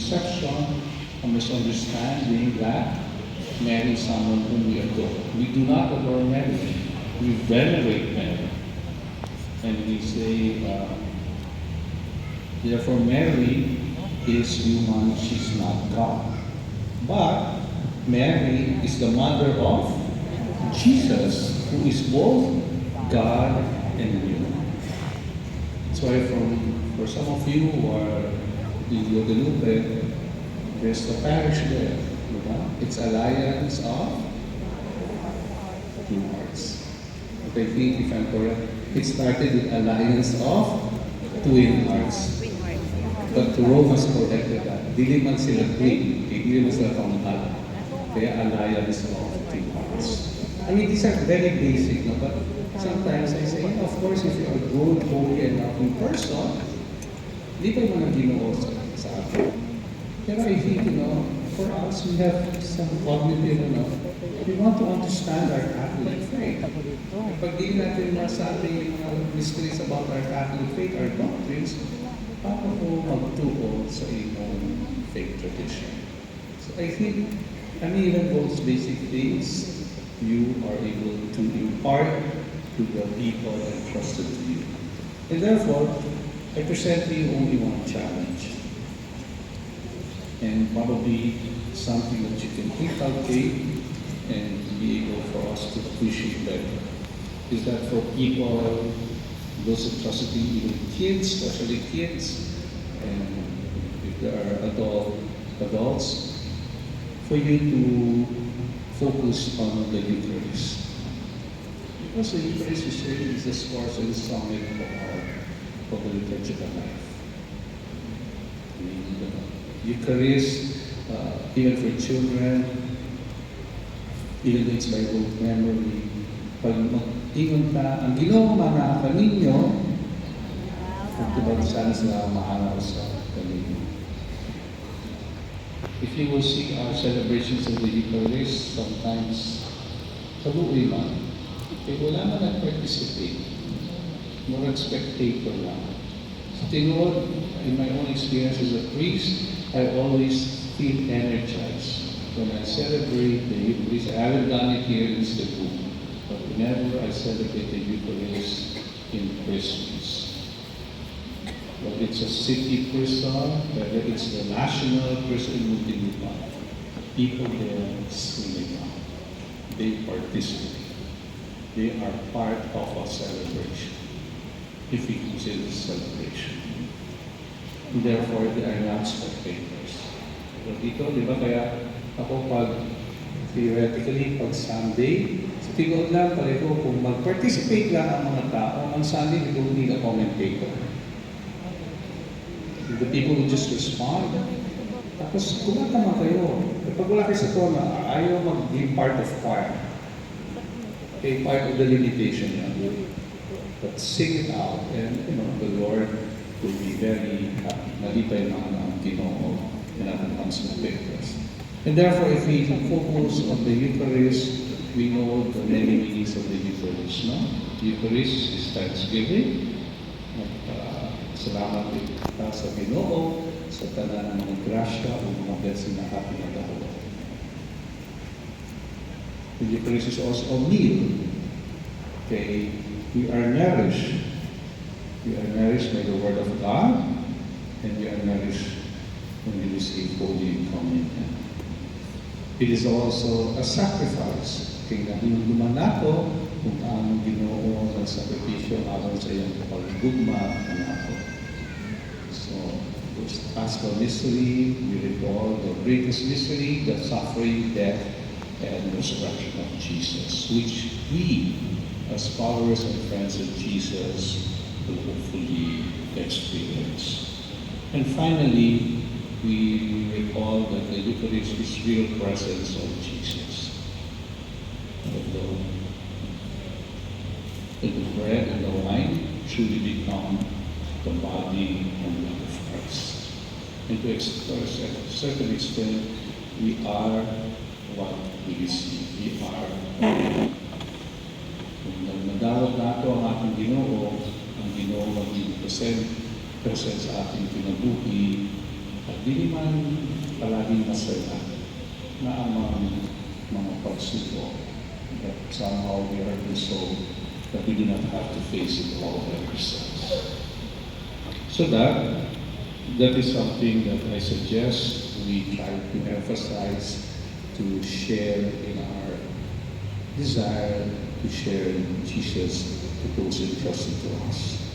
misconception, a misunderstanding that Mary is someone whom we adore. We do not adore Mary. We venerate Mary. And we say, therefore Mary is human, she's not God. But Mary is the mother of Jesus, who is both God and human. That's why for some of you who are in Guadalupe, there's the parish there. It's Alliance of Two Hearts. But I think, if I'm correct, it started with Alliance of Twin Hearts. But Rome has corrected that. Dili man sila twin, hindi man sila pangmahal. Kaya Alliance of Two Hearts. I mean, these are very basic, no? But sometimes I say, of course, if you're a good, holy, and loving person, di pa naman ang Ginoo sa atin. Pero I think, for us, we have some cognitive, we want to understand our Catholic faith. Pag di natin masabi yung mga mysteries about our Catholic faith, our doctrines, paano po magtuo sa inyong faith tradition? So I think, even those basic things, you are able to impart to the people entrusted to you. And therefore, I present to you only one challenge. And probably something that you can inculcate and be able for us to appreciate better. Is that for people, those entrusted to you, even kids, especially kids, and if there are adults, for you to focus on the Eucharist. Because the Eucharist is really the source and summit of the liturgical life. I mean, the Eucharist, even for children, even though it's by old memory, pag mag-ingon ka, ang Ginoo man ka ninyo, at diba sana sila maaraw sa kaninyo. If you will see our celebrations of the Eucharist, sometimes kaluoy man, wala man nag-participate, more spectator lang. Sa tinuod, in my own experience as a priest, I always feel energized when I celebrate the Eucharist. I haven't done it here in Cebu, but whenever I celebrate the Eucharist in Christmas, whether it's a city person, whether it's the national person in Muntinlupa, people there singing out. They participate. They are part of a celebration, if we consider celebration. Therefore, they are not spectators. Pero dito, di ba, kaya ako theoretically, pag Sunday, sa tingod lang, pareho, kung mag-participate lang ang mga tao, ang Sunday, we don't need a commentator. The people will just respond. Tapos, kumanta man kayo. Pag wala kayo sa tona, ayaw mag-be part of choir. Okay, part of the limitation yan. But sing it out, and the Lord will be very happy. Malipay naman ang Ginoo na comes with pictures. And therefore, if we focus on the Eucharist, we know the many meanings of the Eucharist. No? The Eucharist is thanksgiving. Salamat kita sa Ginoo, sa tanan ng mga grasya o mga blessing na ating nagdahula. The Eucharist is also a meal. Okay, we are nourished. We are nourished by the Word of God, and we are nourished when we receive Holy Communion. It is also a sacrifice. Kaya nahinduman nato kung anong Ginoo ng sakripisyo aron sa iyong paggugma nato. So, this Paschal mystery, we recall the greatest mystery, the suffering, death, and resurrection of Jesus, which we, as followers and friends of Jesus, will hopefully experience. And finally, we recall that the Eucharist is real presence of Jesus. The bread and the wine truly become the body and blood of Christ. And to a certain extent, we are what we receive. We are kung nagmadawat nato ang ating Ginoo, ang Ginoo maging present sa ating kinabuhi, At di naman palaging masaya na ang mga pagsubok. But somehow we are resolved that we do not have to face it all by ourselves. So that is something that I suggest we try to emphasize, to share in our desire to share Jesus to those entrusted to us.